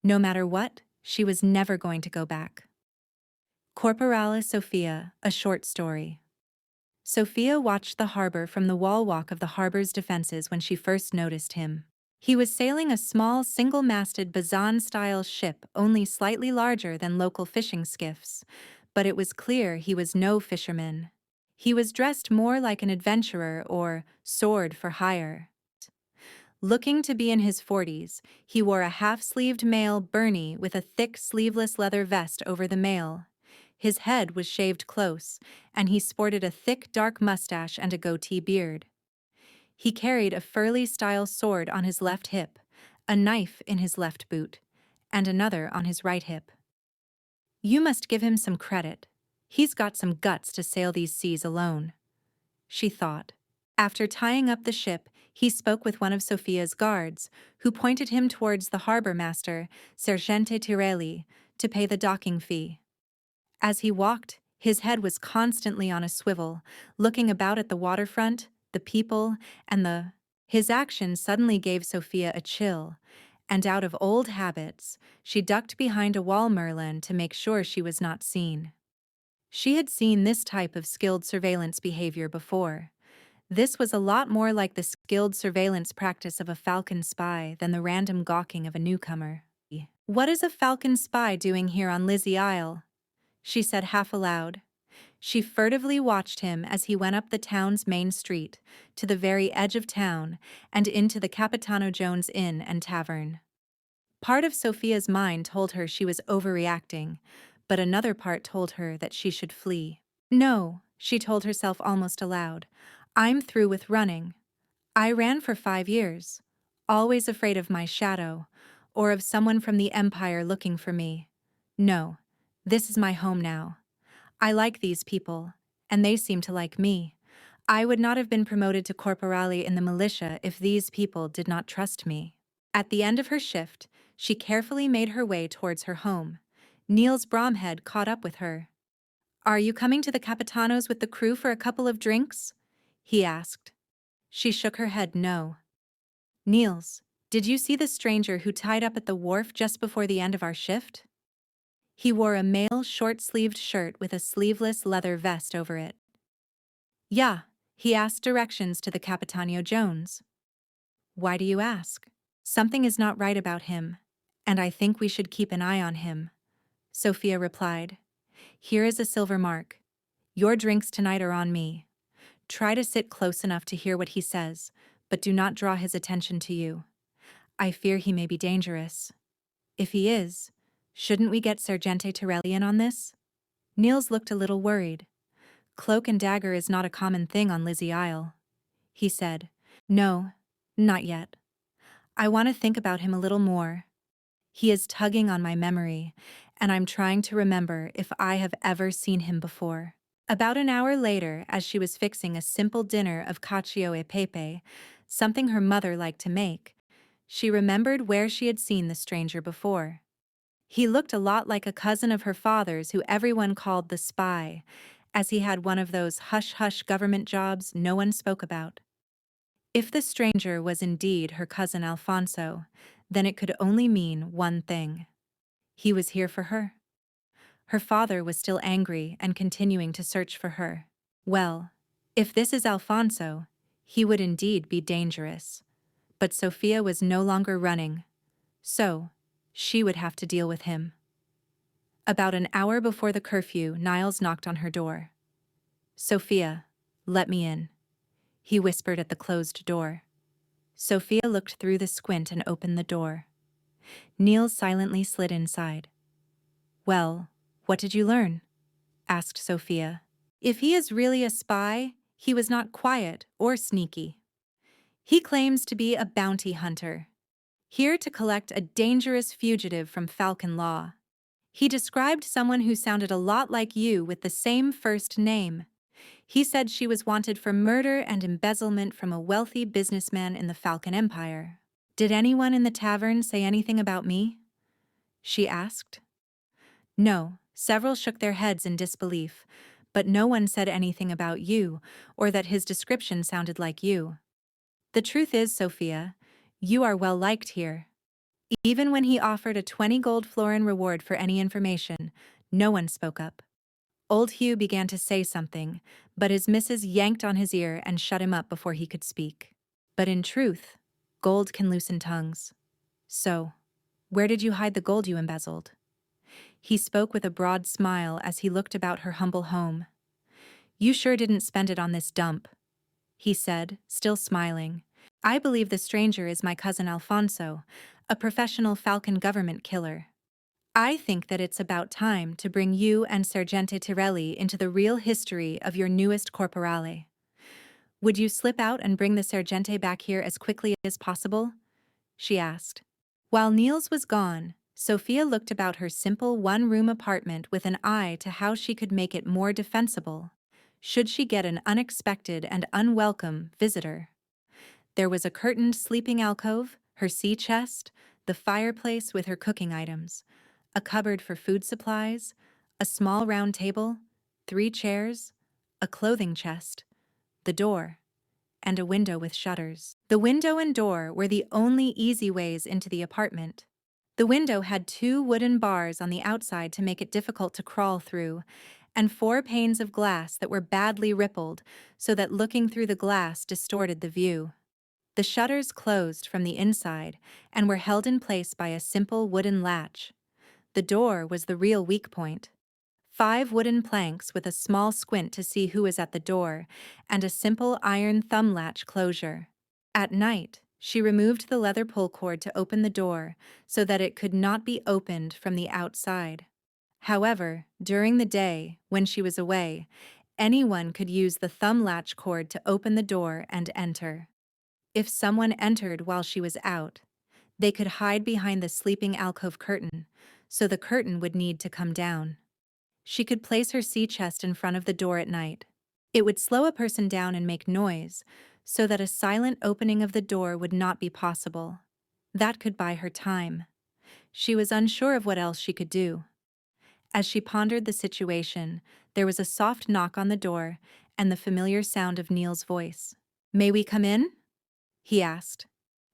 No matter what, she was never going to go back. Corporale Sophia, a short story. Sophia watched the harbor from the wall walk of the harbor's defenses when she first noticed him. He was sailing a small single-masted Bazan-style ship only slightly larger than local fishing skiffs, but it was clear he was no fisherman. He was dressed more like an adventurer or sword for hire. Looking to be in his 40s, he wore a half-sleeved mail burney with a thick sleeveless leather vest over the mail. His head was shaved close, and he sported a thick dark mustache and a goatee beard. He carried a Furley-style sword on his left hip, a knife in his left boot, and another on his right hip. You must give him some credit. He's got some guts to sail these seas alone, she thought. After tying up the ship, he spoke with one of Sophia's guards, who pointed him towards the harbor master, Sergente Tirelli, to pay the docking fee. As he walked, his head was constantly on a swivel, looking about at the waterfront, the people, and His action suddenly gave Sophia a chill, and out of old habits, she ducked behind a wall merlin to make sure she was not seen. She had seen this type of skilled surveillance behavior before. This was a lot more like the skilled surveillance practice of a falcon spy than the random gawking of a newcomer. "What is a falcon spy doing here on Lizzie Isle?" she said half aloud. She furtively watched him as he went up the town's main street, to the very edge of town, and into the Capitano Jones Inn and Tavern. Part of Sophia's mind told her she was overreacting, but another part told her that she should flee. "No," she told herself almost aloud. "I'm through with running. I ran for 5 years, always afraid of my shadow, or of someone from the Empire looking for me. No, this is my home now. I like these people, and they seem to like me. I would not have been promoted to corporale in the militia if these people did not trust me." At the end of her shift, she carefully made her way towards her home. Niels Bromhead caught up with her. "Are you coming to the Capitano's with the crew for a couple of drinks?" he asked. She shook her head no. "Niels, did you see the stranger who tied up at the wharf just before the end of our shift?" He wore a male short-sleeved shirt with a sleeveless leather vest over it. "Yeah," he asked directions to the Capitano Jones. "Why do you ask?" "Something is not right about him, and I think we should keep an eye on him," Sophia replied. "Here is a silver mark. Your drinks tonight are on me. Try to sit close enough to hear what he says, but do not draw his attention to you. I fear he may be dangerous. If he is, shouldn't we get Sergente Tirelli in on this?" Niels looked a little worried. "Cloak and dagger is not a common thing on Lizzie Isle," he said. "No, not yet. I want to think about him a little more. He is tugging on my memory, and I'm trying to remember if I have ever seen him before." About an hour later, as she was fixing a simple dinner of cacio e pepe, something her mother liked to make, she remembered where she had seen the stranger before. He looked a lot like a cousin of her father's who everyone called the spy, as he had one of those hush-hush government jobs no one spoke about. If the stranger was indeed her cousin Alfonso, then it could only mean one thing. He was here for her. Her father was still angry and continuing to search for her. Well, if this is Alfonso, he would indeed be dangerous. But Sophia was no longer running, so she would have to deal with him. About an hour before the curfew, Niles knocked on her door. "Sophia, let me in," he whispered at the closed door. Sophia looked through the squint and opened the door. Niels silently slid inside. "Well, what did you learn?" asked Sophia. "If he is really a spy, he was not quiet or sneaky. He claims to be a bounty hunter, here to collect a dangerous fugitive from Falcon Law. He described someone who sounded a lot like you with the same first name. He said she was wanted for murder and embezzlement from a wealthy businessman in the Falcon Empire. Did anyone in the tavern say anything about me?" she asked. "No," several shook their heads in disbelief, "but no one said anything about you, or that his description sounded like you. The truth is, Sophia, you are well liked here. Even when he offered a 20 gold florin reward for any information, no one spoke up. Old Hugh began to say something, but his missus yanked on his ear and shut him up before he could speak. But in truth, gold can loosen tongues. So, where did you hide the gold you embezzled? He spoke with a broad smile as he looked about her humble home. You sure didn't spend it on this dump, he said, still smiling. I believe the stranger is my cousin Alfonso, a professional Falcon government killer. I think that it's about time to bring you and Sergente Tirelli into the real history of your newest Corporale. Would you slip out and bring the Sergente back here as quickly as possible? She asked. While Niels was gone, Sophia looked about her simple one-room apartment with an eye to how she could make it more defensible, should she get an unexpected and unwelcome visitor. There was a curtained sleeping alcove, her sea chest, the fireplace with her cooking items, a cupboard for food supplies, a small round table, 3 chairs, a clothing chest, the door, and a window with shutters. The window and door were the only easy ways into the apartment. The window had 2 wooden bars on the outside to make it difficult to crawl through, and 4 panes of glass that were badly rippled so that looking through the glass distorted the view. The shutters closed from the inside and were held in place by a simple wooden latch. The door was the real weak point. 5 wooden planks with a small squint to see who was at the door, and a simple iron thumb latch closure. At night, she removed the leather pull cord to open the door so that it could not be opened from the outside. However, during the day, when she was away, anyone could use the thumb latch cord to open the door and enter. If someone entered while she was out, they could hide behind the sleeping alcove curtain, so the curtain would need to come down. She could place her sea chest in front of the door at night. It would slow a person down and make noise, so that a silent opening of the door would not be possible. That could buy her time. She was unsure of what else she could do. As she pondered the situation, there was a soft knock on the door and the familiar sound of Neil's voice. "May we come in?" he asked.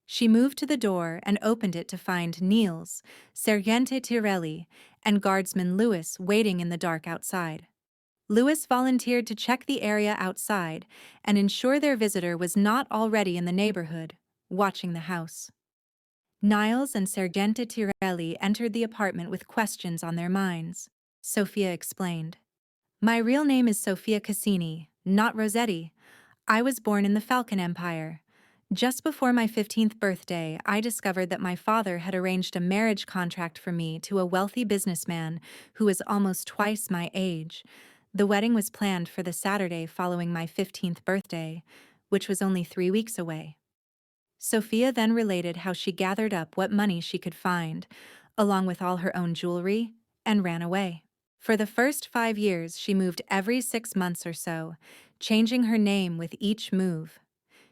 She moved to the door and opened it to find Niels, Sergente Tirelli, and guardsman Louis waiting in the dark outside. Louis volunteered to check the area outside and ensure their visitor was not already in the neighborhood, watching the house. Niels and Sergente Tirelli entered the apartment with questions on their minds. Sophia explained. My real name is Sophia Cassini, not Rossetti. I was born in the Falcon Empire. Just before my 15th birthday, I discovered that my father had arranged a marriage contract for me to a wealthy businessman who was almost twice my age. The wedding was planned for the Saturday following my 15th birthday, which was only 3 weeks away. Sophia then related how she gathered up what money she could find, along with all her own jewelry, and ran away. For the first 5 years, she moved every 6 months or so, changing her name with each move.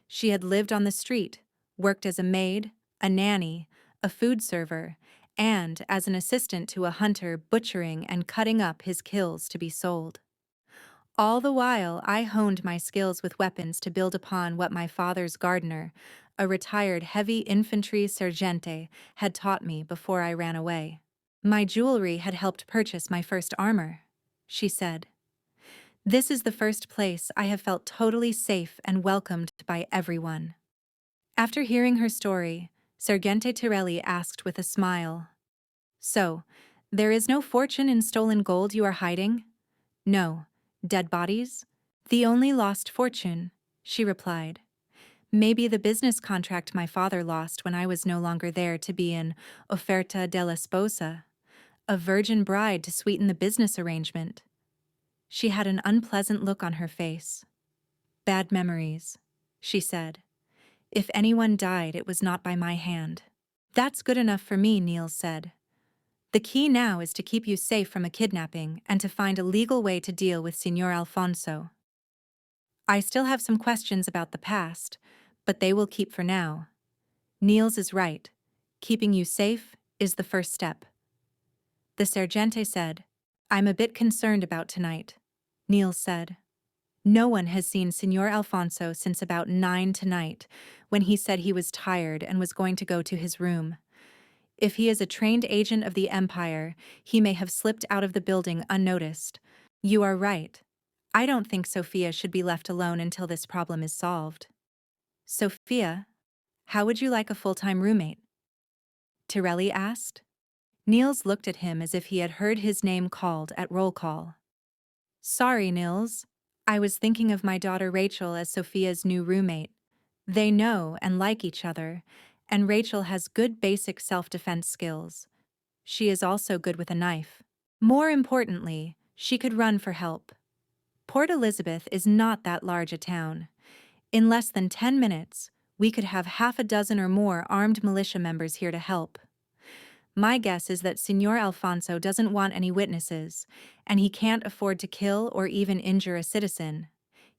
She had lived on the street, worked as a maid, a nanny, a food server, and as an assistant to a hunter butchering and cutting up his kills to be sold. All the while, I honed my skills with weapons to build upon what my father's gardener, a retired heavy infantry sergente, had taught me before I ran away. My jewelry had helped purchase my first armor, she said. This is the first place I have felt totally safe and welcomed by everyone. After hearing her story, Sergente Tirelli asked with a smile. So, there is no fortune in stolen gold you are hiding? No. Dead bodies? The only lost fortune, she replied. Maybe the business contract my father lost when I was no longer there to be an oferta della sposa, a virgin bride to sweeten the business arrangement. She had an unpleasant look on her face. Bad memories, she said. If anyone died, it was not by my hand. That's good enough for me, Niels said. The key now is to keep you safe from a kidnapping and to find a legal way to deal with Signor Alfonso. I still have some questions about the past, but they will keep for now. Niels is right. Keeping you safe is the first step. The sergente said, I'm a bit concerned about tonight. Niels said. No one has seen Signor Alfonso since about 9 tonight, when he said he was tired and was going to go to his room. If he is a trained agent of the Empire, he may have slipped out of the building unnoticed. You are right. I don't think Sophia should be left alone until this problem is solved. Sophia, how would you like a full-time roommate? Tirelli asked. Niels looked at him as if he had heard his name called at roll call. Sorry, Nils. I was thinking of my daughter Rachel as Sophia's new roommate. They know and like each other, and Rachel has good basic self-defense skills. She is also good with a knife. More importantly, she could run for help. Port Elizabeth is not that large a town. In less than 10 minutes, we could have half a dozen or more armed militia members here to help. My guess is that Signor Alfonso doesn't want any witnesses, and he can't afford to kill or even injure a citizen.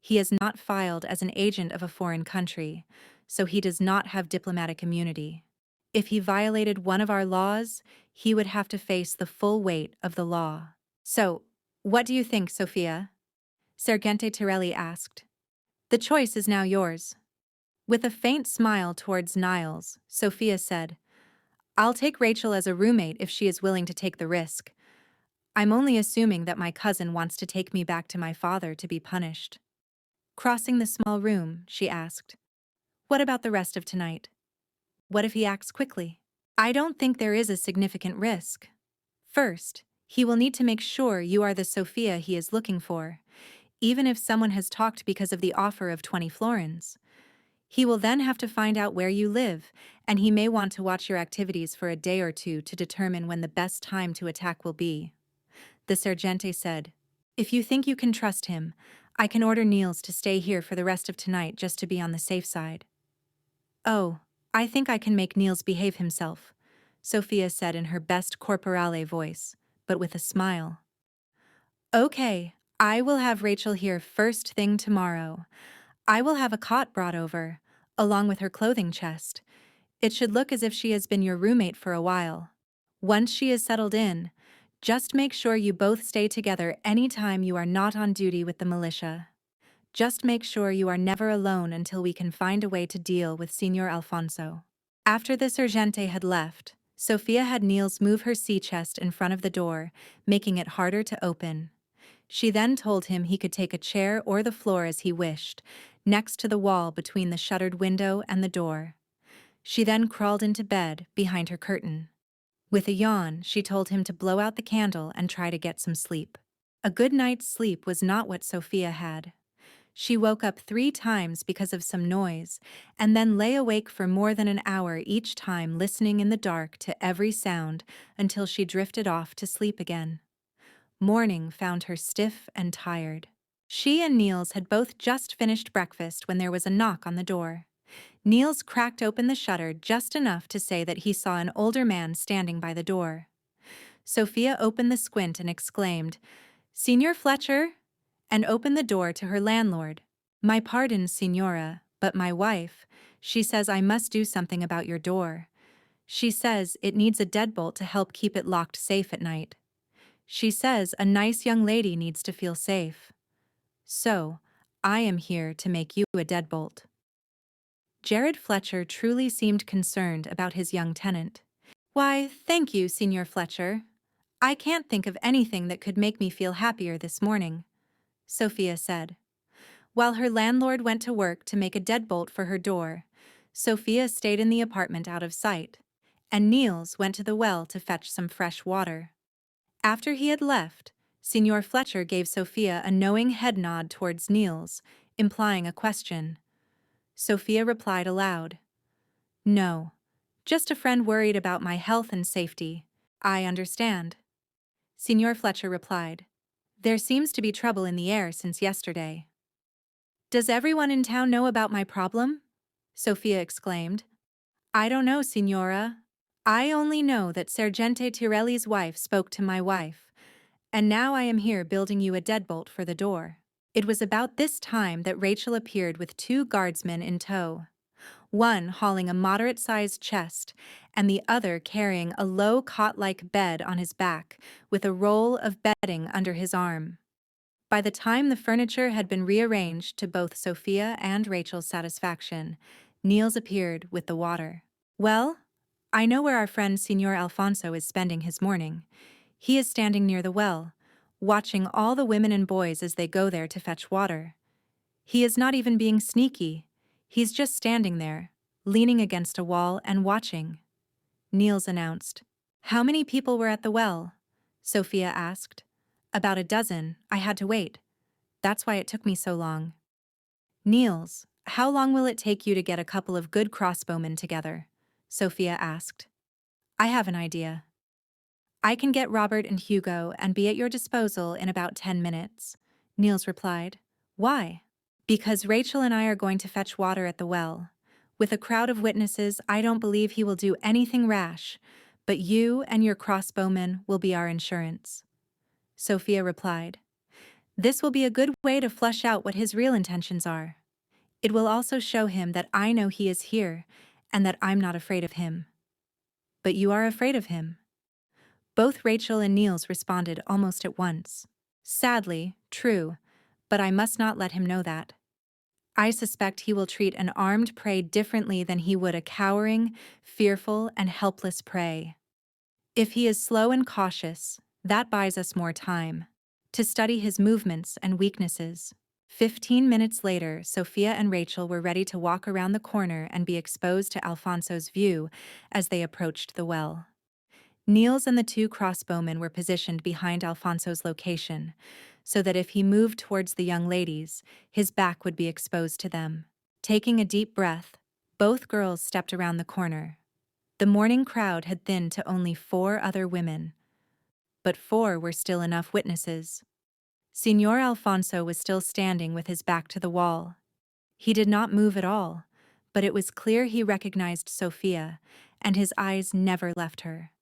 He is not filed as an agent of a foreign country, so he does not have diplomatic immunity. If he violated one of our laws, he would have to face the full weight of the law. So, what do you think, Sophia? Sergente Tirelli asked. The choice is now yours. With a faint smile towards Niles, Sophia said, I'll take Rachel as a roommate if she is willing to take the risk. I'm only assuming that my cousin wants to take me back to my father to be punished. Crossing the small room, she asked, what about the rest of tonight? What if he acts quickly? I don't think there is a significant risk. First, he will need to make sure you are the Sophia he is looking for, even if someone has talked because of the offer of 20 florins. He will then have to find out where you live, and he may want to watch your activities for a day or two to determine when the best time to attack will be. The sergente said, If you think you can trust him, I can order Niels to stay here for the rest of tonight just to be on the safe side. Oh, I think I can make Niels behave himself, Sophia said in her best Corporale voice, but with a smile. Okay, I will have Rachel here first thing tomorrow. I will have a cot brought over, along with her clothing chest. It should look as if she has been your roommate for a while. Once she is settled in, just make sure you both stay together any time you are not on duty with the militia. Just make sure you are never alone until we can find a way to deal with Signor Alfonso. After the sergente had left, Sophia had Niels move her sea chest in front of the door, making it harder to open. She then told him he could take a chair or the floor as he wished, next to the wall between the shuttered window and the door. She then crawled into bed behind her curtain. With a yawn, she told him to blow out the candle and try to get some sleep. A good night's sleep was not what Sophia had. She woke up 3 times because of some noise, and then lay awake for more than an hour each time listening in the dark to every sound until she drifted off to sleep again. Morning found her stiff and tired. She and Niels had both just finished breakfast when there was a knock on the door. Niels cracked open the shutter just enough to say that he saw an older man standing by the door. Sophia opened the squint and exclaimed, "Signor Fletcher?" and opened the door to her landlord. "My pardon, signora, but my wife, she says I must do something about your door. She says it needs a deadbolt to help keep it locked safe at night. She says a nice young lady needs to feel safe. So, I am here to make you a deadbolt." Jared Fletcher truly seemed concerned about his young tenant. "Why, thank you, Signor Fletcher. I can't think of anything that could make me feel happier this morning," Sophia said. While her landlord went to work to make a deadbolt for her door, Sophia stayed in the apartment out of sight, and Niels went to the well to fetch some fresh water. After he had left, Signor Fletcher gave Sophia a knowing head nod towards Niels, implying a question. Sophia replied aloud, "No, just a friend worried about my health and safety. I understand." Signor Fletcher replied, "There seems to be trouble in the air since yesterday." "Does everyone in town know about my problem?" Sophia exclaimed. "I don't know, Signora. I only know that Sergente Tirelli's wife spoke to my wife, and now I am here building you a deadbolt for the door." It was about this time that Rachel appeared with 2 guardsmen in tow, one hauling a moderate-sized chest and the other carrying a low cot-like bed on his back with a roll of bedding under his arm. By the time the furniture had been rearranged to both Sophia and Rachel's satisfaction, Niels appeared with the water. "Well, I know where our friend Signor Alfonso is spending his morning. He is standing near the well, watching all the women and boys as they go there to fetch water. He is not even being sneaky. He's just standing there, leaning against a wall and watching. Niels announced. How many people were at the well? Sophia asked. About a dozen. I had to wait. That's why it took me so long. Niels, how long will it take you to get a couple of good crossbowmen together? Sophia asked. I have an idea. I can get Robert and Hugo and be at your disposal in about 10 minutes. Niels replied. Why? Because Rachel and I are going to fetch water at the well. With a crowd of witnesses, I don't believe he will do anything rash, but you and your crossbowmen will be our insurance. Sophia replied. This will be a good way to flush out what his real intentions are. It will also show him that I know he is here and that I'm not afraid of him. But you are afraid of him. Both Rachel and Niels responded almost at once. Sadly, true, but I must not let him know that. I suspect he will treat an armed prey differently than he would a cowering, fearful, and helpless prey. If he is slow and cautious, that buys us more time to study his movements and weaknesses. 15 minutes later, Sophia and Rachel were ready to walk around the corner and be exposed to Alfonso's view as they approached the well. Niels and the two crossbowmen were positioned behind Alfonso's location, so that if he moved towards the young ladies, his back would be exposed to them. Taking a deep breath, both girls stepped around the corner. The morning crowd had thinned to only 4 other women, but 4 were still enough witnesses. Signor Alfonso was still standing with his back to the wall. He did not move at all, but it was clear he recognized Sophia, and his eyes never left her.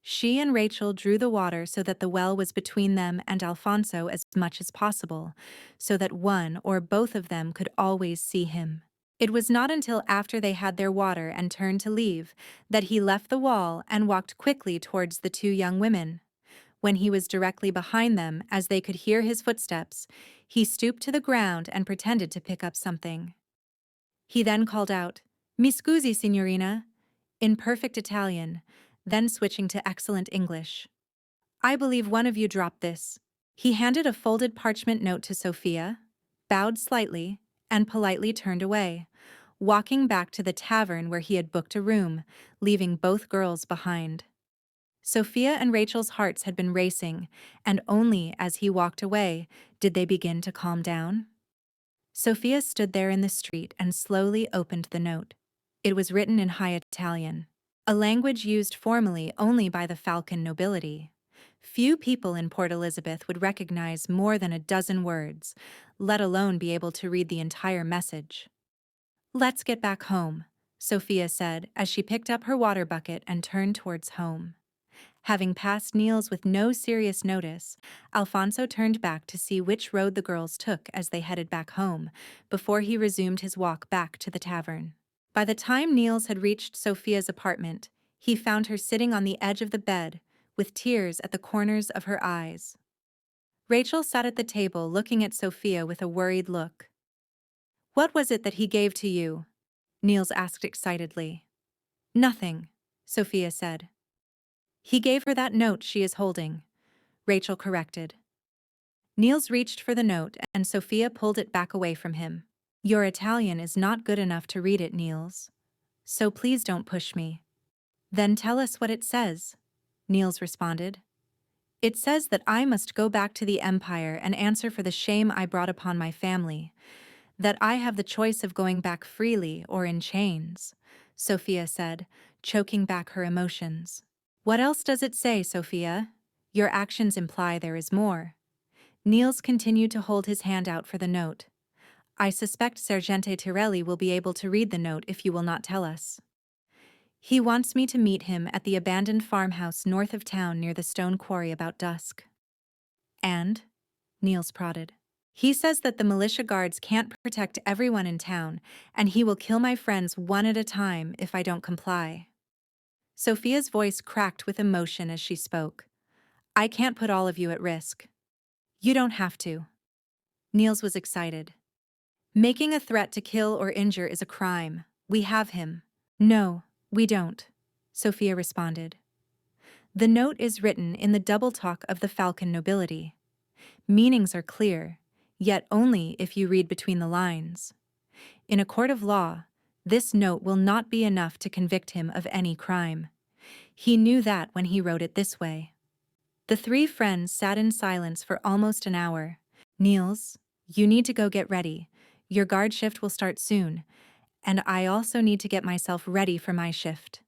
She and Rachel drew the water so that the well was between them and Alfonso as much as possible, so that one or both of them could always see him. It was not until after they had their water and turned to leave that he left the wall and walked quickly towards the 2 young women. When he was directly behind them, as they could hear his footsteps, he stooped to the ground and pretended to pick up something. He then called out, "Mi scusi, signorina," in perfect Italian, then switching to excellent English. "I believe one of you dropped this." He handed a folded parchment note to Sophia, bowed slightly, and politely turned away, walking back to the tavern where he had booked a room, leaving both girls behind. Sophia and Rachel's hearts had been racing, and only as he walked away did they begin to calm down. Sophia stood there in the street and slowly opened the note. It was written in High Italian, a language used formally only by the Falcon nobility. Few people in Port Elizabeth would recognize more than a dozen words, let alone be able to read the entire message. "Let's get back home," Sophia said as she picked up her water bucket and turned towards home. Having passed Niels with no serious notice, Alfonso turned back to see which road the girls took as they headed back home, before he resumed his walk back to the tavern. By the time Niels had reached Sophia's apartment, he found her sitting on the edge of the bed, with tears at the corners of her eyes. Rachel sat at the table looking at Sophia with a worried look. "What was it that he gave to you?" Niels asked excitedly. "Nothing," Sophia said. "He gave her that note she is holding," Rachel corrected. Niels reached for the note and Sophia pulled it back away from him. "Your Italian is not good enough to read it, Niels. So please don't push me." "Then tell us what it says," Niels responded. "It says that I must go back to the Empire and answer for the shame I brought upon my family, that I have the choice of going back freely or in chains," Sophia said, choking back her emotions. "What else does it say, Sophia? Your actions imply there is more." Niels continued to hold his hand out for the note. "I suspect Sergente Tirelli will be able to read the note if you will not tell us. He wants me to meet him at the abandoned farmhouse north of town near the stone quarry about dusk." "And?" Niels prodded. "He says that the militia guards can't protect everyone in town, and he will kill my friends one at a time if I don't comply." Sophia's voice cracked with emotion as she spoke. "I can't put all of you at risk." "You don't have to." Niels was excited. "Making a threat to kill or injure is a crime. We have him." "No, we don't," Sophia responded. The note is written in the double talk of the Falcon nobility. Meanings are clear, yet only if you read between the lines. In a court of law, this note will not be enough to convict him of any crime. He knew that when he wrote it this way. The three friends sat in silence for almost an hour. Niels, you need to go get ready. Your guard shift will start soon, and I also need to get myself ready for my shift,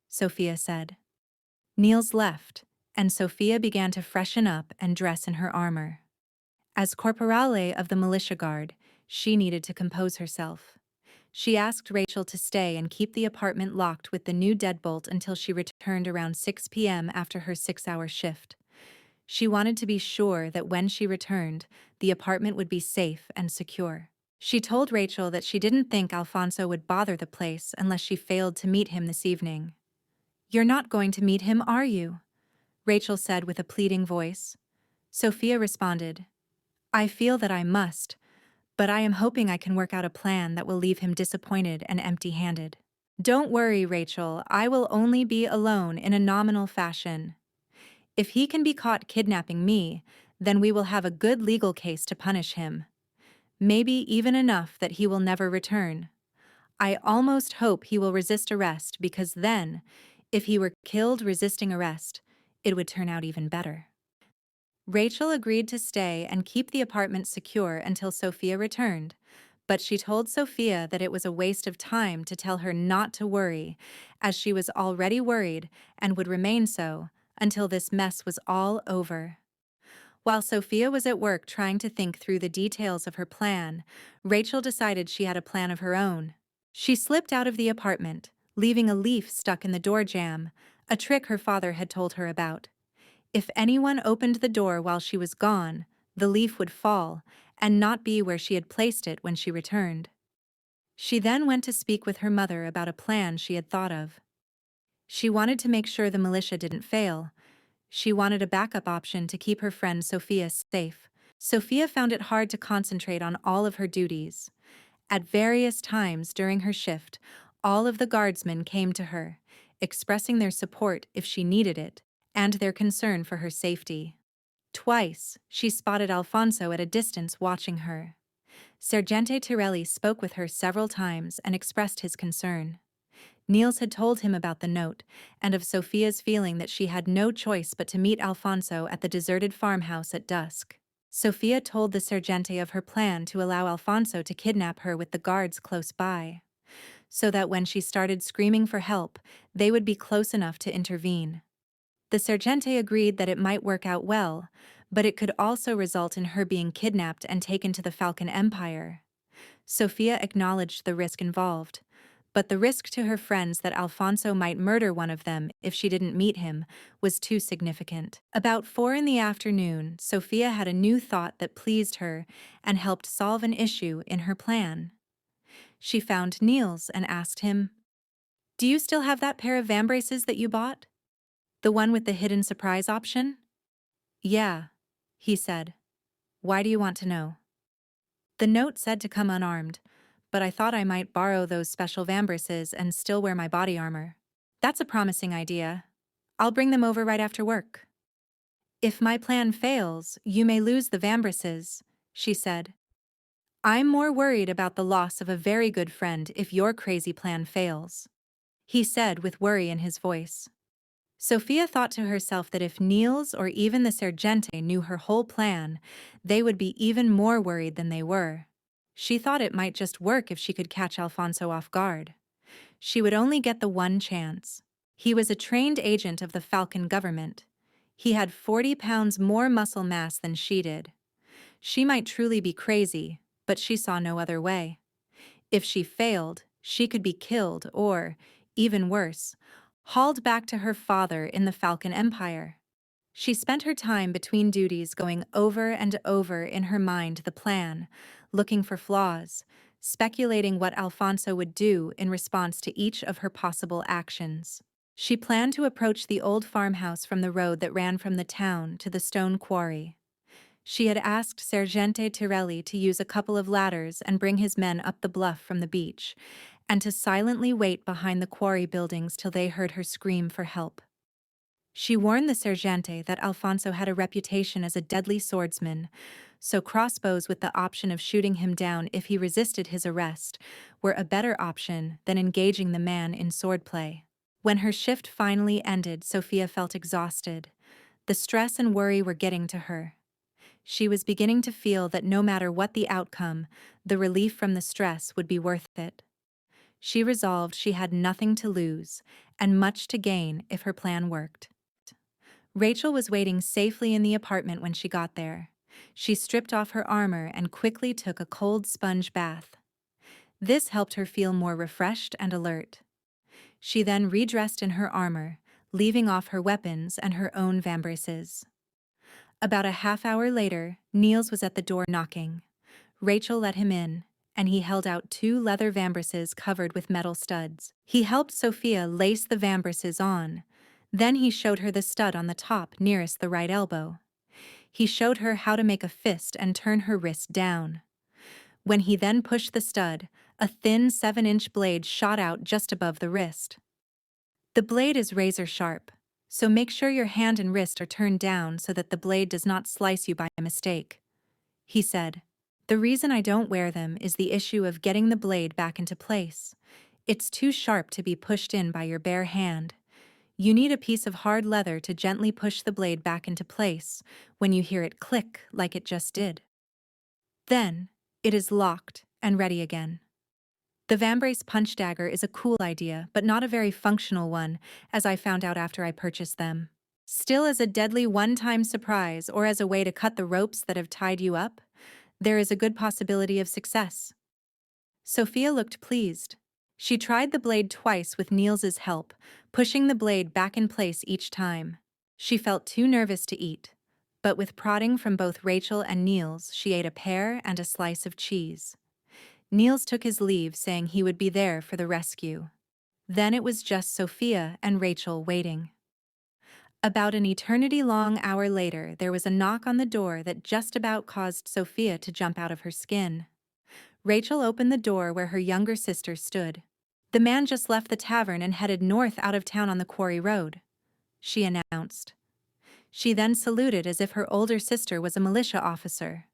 Sophia said. Niels left, and Sophia began to freshen up and dress in her armor. As Corporale of the militia guard, she needed to compose herself. She asked Rachel to stay and keep the apartment locked with the new deadbolt until she returned around 6 p.m. after her 6-hour shift. She wanted to be sure that when she returned, the apartment would be safe and secure. She told Rachel that she didn't think Alfonso would bother the place unless she failed to meet him this evening. You're not going to meet him, are you? Rachel said with a pleading voice. Sophia responded, I feel that I must, but I am hoping I can work out a plan that will leave him disappointed and empty-handed. Don't worry, Rachel, I will only be alone in a nominal fashion. If he can be caught kidnapping me, then we will have a good legal case to punish him. Maybe even enough that he will never return. I almost hope he will resist arrest because then, if he were killed resisting arrest, it would turn out even better. Rachel agreed to stay and keep the apartment secure until Sophia returned, but she told Sophia that it was a waste of time to tell her not to worry, as she was already worried and would remain so until this mess was all over. While Sophia was at work trying to think through the details of her plan, Rachel decided she had a plan of her own. She slipped out of the apartment, leaving a leaf stuck in the door jamb, a trick her father had told her about. If anyone opened the door while she was gone, the leaf would fall and not be where she had placed it when she returned. She then went to speak with her mother about a plan she had thought of. She wanted to make sure the militia didn't fail. She wanted a backup option to keep her friend Sophia safe. Sophia found it hard to concentrate on all of her duties. At various times during her shift, all of the guardsmen came to her, expressing their support if she needed it, and their concern for her safety. Twice, she spotted Alfonso at a distance watching her. Sergente Tirelli spoke with her several times and expressed his concern. Niels had told him about the note, and of Sophia's feeling that she had no choice but to meet Alfonso at the deserted farmhouse at dusk. Sophia told the Sergente of her plan to allow Alfonso to kidnap her with the guards close by, so that when she started screaming for help, they would be close enough to intervene. The Sergente agreed that it might work out well, but it could also result in her being kidnapped and taken to the Falcon Empire. Sophia acknowledged the risk involved, but the risk to her friends that Alfonso might murder one of them if she didn't meet him was too significant. About 4 in the afternoon, Sophia had a new thought that pleased her and helped solve an issue in her plan. She found Niels and asked him, Do you still have that pair of vambraces that you bought? The one with the hidden surprise option? Yeah, he said. Why do you want to know? The note said to come unarmed, but I thought I might borrow those special vambraces and still wear my body armor. That's a promising idea. I'll bring them over right after work. If my plan fails, you may lose the vambraces, she said. I'm more worried about the loss of a very good friend if your crazy plan fails, he said with worry in his voice. Sophia thought to herself that if Niels or even the Sergente knew her whole plan, they would be even more worried than they were. She thought it might just work if she could catch Alfonso off guard. She would only get the one chance. He was a trained agent of the Falcon government. He had 40 pounds more muscle mass than she did. She might truly be crazy, but she saw no other way. If she failed, she could be killed or, even worse, hauled back to her father in the Falcon Empire. She spent her time between duties going over and over in her mind the plan, looking for flaws, speculating what Alfonso would do in response to each of her possible actions. She planned to approach the old farmhouse from the road that ran from the town to the stone quarry. She had asked Sergente Tirelli to use a couple of ladders and bring his men up the bluff from the beach, and to silently wait behind the quarry buildings till they heard her scream for help. She warned the sergeante that Alfonso had a reputation as a deadly swordsman, so crossbows with the option of shooting him down if he resisted his arrest were a better option than engaging the man in swordplay. When her shift finally ended, Sophia felt exhausted. The stress and worry were getting to her. She was beginning to feel that no matter what the outcome, the relief from the stress would be worth it. She resolved she had nothing to lose and much to gain if her plan worked. Rachel was waiting safely in the apartment when she got there. She stripped off her armor and quickly took a cold sponge bath. This helped her feel more refreshed and alert. She then redressed in her armor, leaving off her weapons and her own vambraces. About a half hour later, Niels was at the door knocking. Rachel let him in, and he held out 2 leather vambraces covered with metal studs. He helped Sophia lace the vambraces on. Then he showed her the stud on the top nearest the right elbow. He showed her how to make a fist and turn her wrist down. When he then pushed the stud, a thin 7-inch blade shot out just above the wrist. The blade is razor sharp, so make sure your hand and wrist are turned down so that the blade does not slice you by mistake, he said. The reason I don't wear them is the issue of getting the blade back into place. It's too sharp to be pushed in by your bare hand. You need a piece of hard leather to gently push the blade back into place when you hear it click like it just did. Then, it is locked and ready again. The vambrace punch dagger is a cool idea, but not a very functional one, as I found out after I purchased them. Still, as a deadly one-time surprise or as a way to cut the ropes that have tied you up, there is a good possibility of success. Sophia looked pleased. She tried the blade twice with Niels's help, pushing the blade back in place each time. She felt too nervous to eat, but with prodding from both Rachel and Niels, she ate a pear and a slice of cheese. Niels took his leave, saying he would be there for the rescue. Then it was just Sophia and Rachel waiting. About an eternity-long hour later, there was a knock on the door that just about caused Sophia to jump out of her skin. Rachel opened the door where her younger sister stood. The man just left the tavern and headed north out of town on the quarry road, she announced. She then saluted as if her older sister was a militia officer.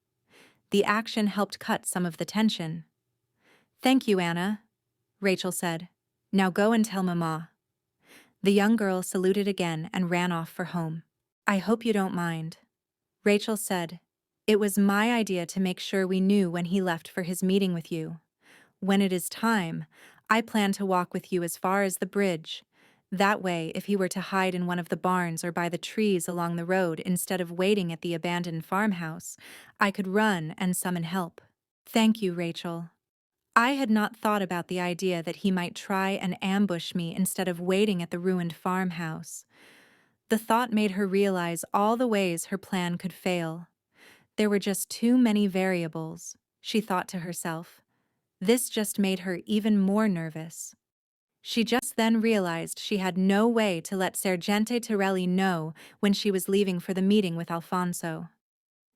The action helped cut some of the tension. Thank you, Anna, Rachel said. Now go and tell Mama. The young girl saluted again and ran off for home. I hope you don't mind, Rachel said. It was my idea to make sure we knew when he left for his meeting with you. When it is time, I plan to walk with you as far as the bridge. That way, if he were to hide in one of the barns or by the trees along the road instead of waiting at the abandoned farmhouse, I could run and summon help. Thank you, Rachel. I had not thought about the idea that he might try and ambush me instead of waiting at the ruined farmhouse. The thought made her realize all the ways her plan could fail. There were just too many variables, she thought to herself. This just made her even more nervous. She just then realized she had no way to let Sergeante Torelli know when she was leaving for the meeting with Alfonso.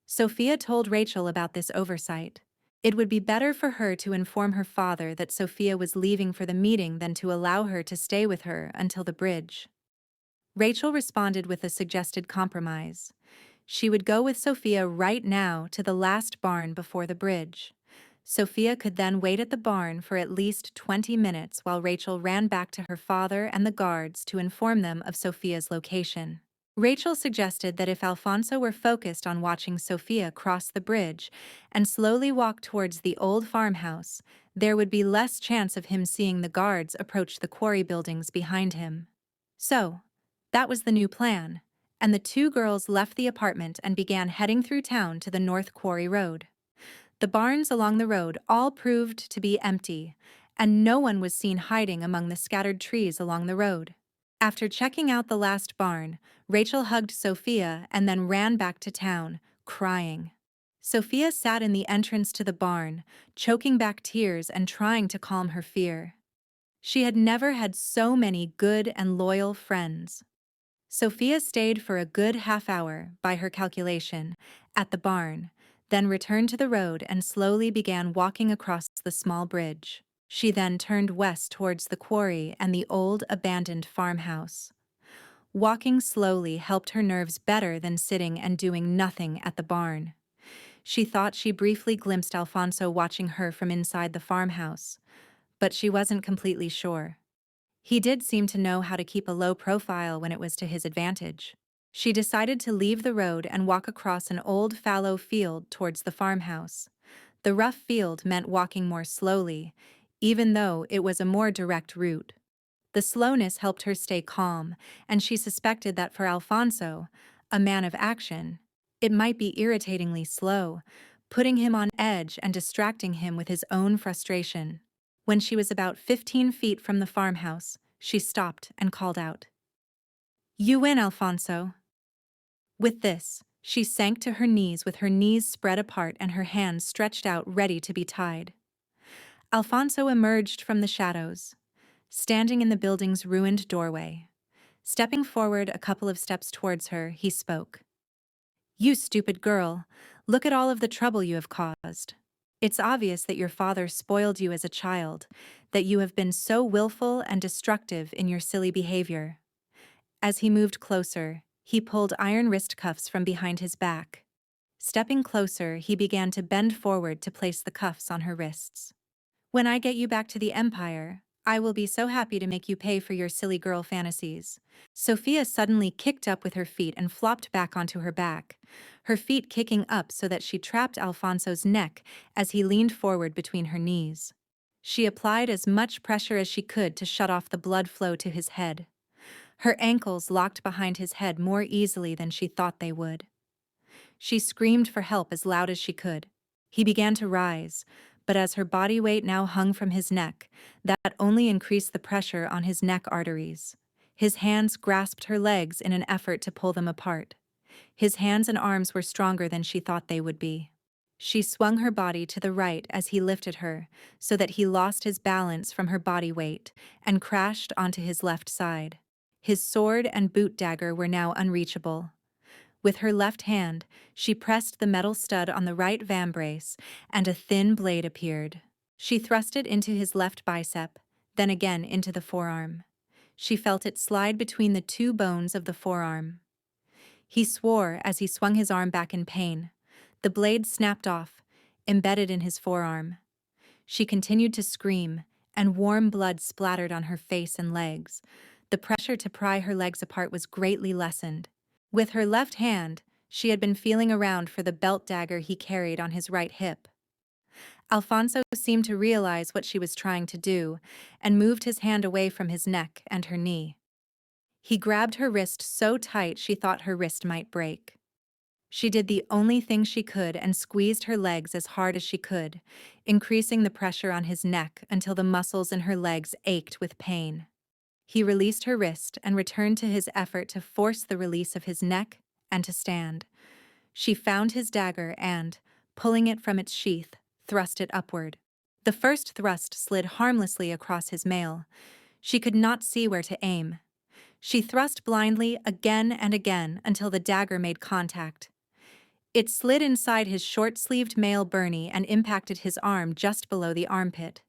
Sophia told Rachel about this oversight. It would be better for her to inform her father that Sophia was leaving for the meeting than to allow her to stay with her until the bridge. Rachel responded with a suggested compromise. She would go with Sophia right now to the last barn before the bridge. Sophia could then wait at the barn for at least 20 minutes while Rachel ran back to her father and the guards to inform them of Sophia's location. Rachel suggested that if Alfonso were focused on watching Sophia cross the bridge and slowly walk towards the old farmhouse, there would be less chance of him seeing the guards approach the quarry buildings behind him. So, that was the new plan, and the 2 girls left the apartment and began heading through town to the North Quarry Road. The barns along the road all proved to be empty, and no one was seen hiding among the scattered trees along the road. After checking out the last barn, Rachel hugged Sophia and then ran back to town, crying. Sophia sat in the entrance to the barn, choking back tears and trying to calm her fear. She had never had so many good and loyal friends. Sophia stayed for a good half hour, by her calculation, at the barn, then returned to the road and slowly began walking across the small bridge. She then turned west towards the quarry and the old abandoned farmhouse. Walking slowly helped her nerves better than sitting and doing nothing at the barn. She thought she briefly glimpsed Alfonso watching her from inside the farmhouse, but she wasn't completely sure. He did seem to know how to keep a low profile when it was to his advantage. She decided to leave the road and walk across an old fallow field towards the farmhouse. The rough field meant walking more slowly, even though it was a more direct route. The slowness helped her stay calm, and she suspected that for Alfonso, a man of action, it might be irritatingly slow, putting him on edge and distracting him with his own frustration. When she was about 15 feet from the farmhouse, she stopped and called out, "You win, Alfonso." With this, she sank to her knees with her knees spread apart and her hands stretched out ready to be tied. Alfonso emerged from the shadows, standing in the building's ruined doorway. Stepping forward a couple of steps towards her, he spoke. "You stupid girl, look at all of the trouble you have caused. It's obvious that your father spoiled you as a child, that you have been so willful and destructive in your silly behavior." As he moved closer, he pulled iron wrist cuffs from behind his back. Stepping closer, he began to bend forward to place the cuffs on her wrists. "When I get you back to the Empire, I will be so happy to make you pay for your silly girl fantasies." Sophia suddenly kicked up with her feet and flopped back onto her back, her feet kicking up so that she trapped Alfonso's neck as he leaned forward between her knees. She applied as much pressure as she could to shut off the blood flow to his head. Her ankles locked behind his head more easily than she thought they would. She screamed for help as loud as she could. He began to rise, but as her body weight now hung from his neck, that only increased the pressure on his neck arteries. His hands grasped her legs in an effort to pull them apart. His hands and arms were stronger than she thought they would be. She swung her body to the right as he lifted her, so that he lost his balance from her body weight and crashed onto his left side. His sword and boot dagger were now unreachable. With her left hand, she pressed the metal stud on the right vambrace, and a thin blade appeared. She thrust it into his left bicep, then again into the forearm. She felt it slide between the two bones of the forearm. He swore as he swung his arm back in pain. The blade snapped off, embedded in his forearm. She continued to scream, and warm blood splattered on her face and legs. The pressure to pry her legs apart was greatly lessened. With her left hand, she had been feeling around for the belt dagger he carried on his right hip. Alfonso seemed to realize what she was trying to do, and moved his hand away from his neck and her knee. He grabbed her wrist so tight she thought her wrist might break. She did the only thing she could and squeezed her legs as hard as she could, increasing the pressure on his neck until the muscles in her legs ached with pain. He released her wrist and returned to his effort to force the release of his neck and to stand. She found his dagger and, pulling it from its sheath, thrust it upward. The first thrust slid harmlessly across his mail. She could not see where to aim. She thrust blindly again and again until the dagger made contact. It slid inside his short-sleeved male Bernie and impacted his arm just below the armpit.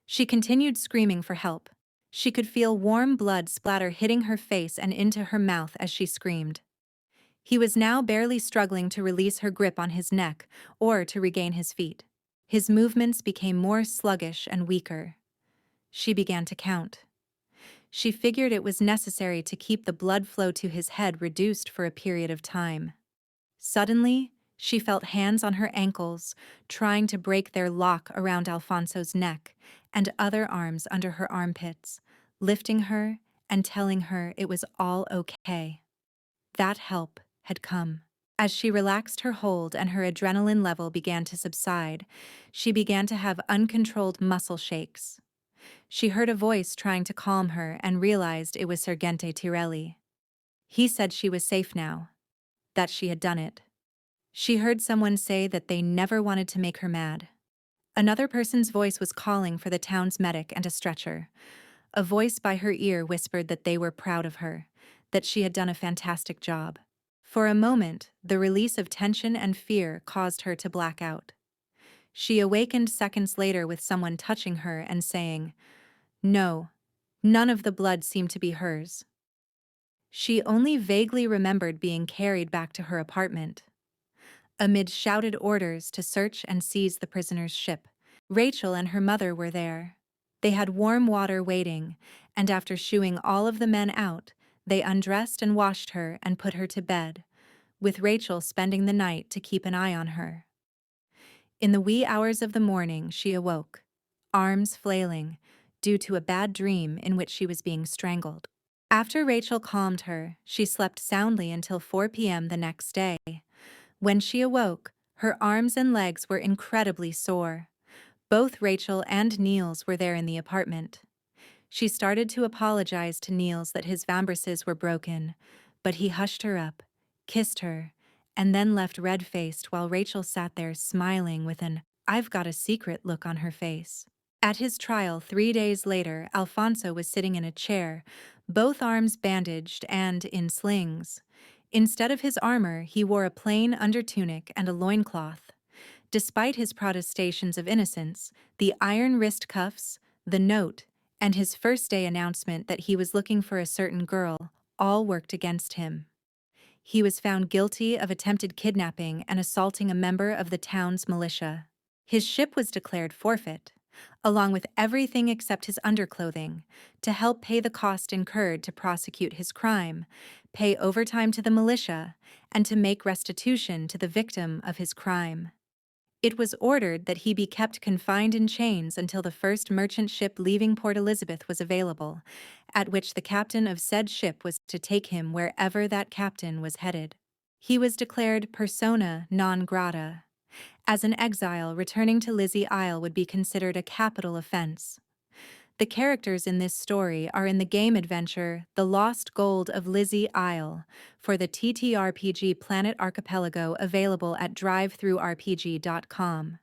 She continued screaming for help. She could feel warm blood splatter hitting her face and into her mouth as she screamed. He was now barely struggling to release her grip on his neck or to regain his feet. His movements became more sluggish and weaker. She began to count. She figured it was necessary to keep the blood flow to his head reduced for a period of time. Suddenly, she felt hands on her ankles, trying to break their lock around Alfonso's neck, and other arms under her armpits, lifting her and telling her it was all okay. That help had come. As she relaxed her hold and her adrenaline level began to subside, she began to have uncontrolled muscle shakes. She heard a voice trying to calm her and realized it was Sergente Tirelli. He said she was safe now, that she had done it. She heard someone say that they never wanted to make her mad. Another person's voice was calling for the town's medic and a stretcher. A voice by her ear whispered that they were proud of her, that she had done a fantastic job. For a moment, the release of tension and fear caused her to black out. She awakened seconds later with someone touching her and saying, "No, none of the blood seemed to be hers." She only vaguely remembered being carried back to her apartment. Amid shouted orders to search and seize the prisoner's ship, Rachel and her mother were there. They had warm water waiting, and after shooing all of the men out, they undressed and washed her and put her to bed, with Rachel spending the night to keep an eye on her. In the wee hours of the morning, she awoke, arms flailing, due to a bad dream in which she was being strangled. After Rachel calmed her, she slept soundly until 4 p.m. the next day. When she awoke, her arms and legs were incredibly sore. Both Rachel and Niels were there in the apartment. She started to apologize to Niels that his vambraces were broken, but he hushed her up, kissed her, and then left red-faced while Rachel sat there smiling with an "I've got a secret" look on her face. At his trial 3 days later, Alfonso was sitting in a chair, both arms bandaged and in slings. Instead of his armor, he wore a plain undertunic and a loincloth. Despite his protestations of innocence, the iron wrist cuffs, the note, and his first-day announcement that he was looking for a certain girl all worked against him. He was found guilty of attempted kidnapping and assaulting a member of the town's militia. His ship was declared forfeit, along with everything except his underclothing, to help pay the cost incurred to prosecute his crime, pay overtime to the militia, and to make restitution to the victim of his crime. It was ordered that he be kept confined in chains until the first merchant ship leaving Port Elizabeth was available, at which the captain of said ship was to take him wherever that captain was headed. He was declared persona non grata. As an exile, returning to Lizzie Isle would be considered a capital offense. The characters in this story are in the game adventure The Lost Gold of Lizzie Isle for the TTRPG Planet Archipelago, available at drivethrurpg.com.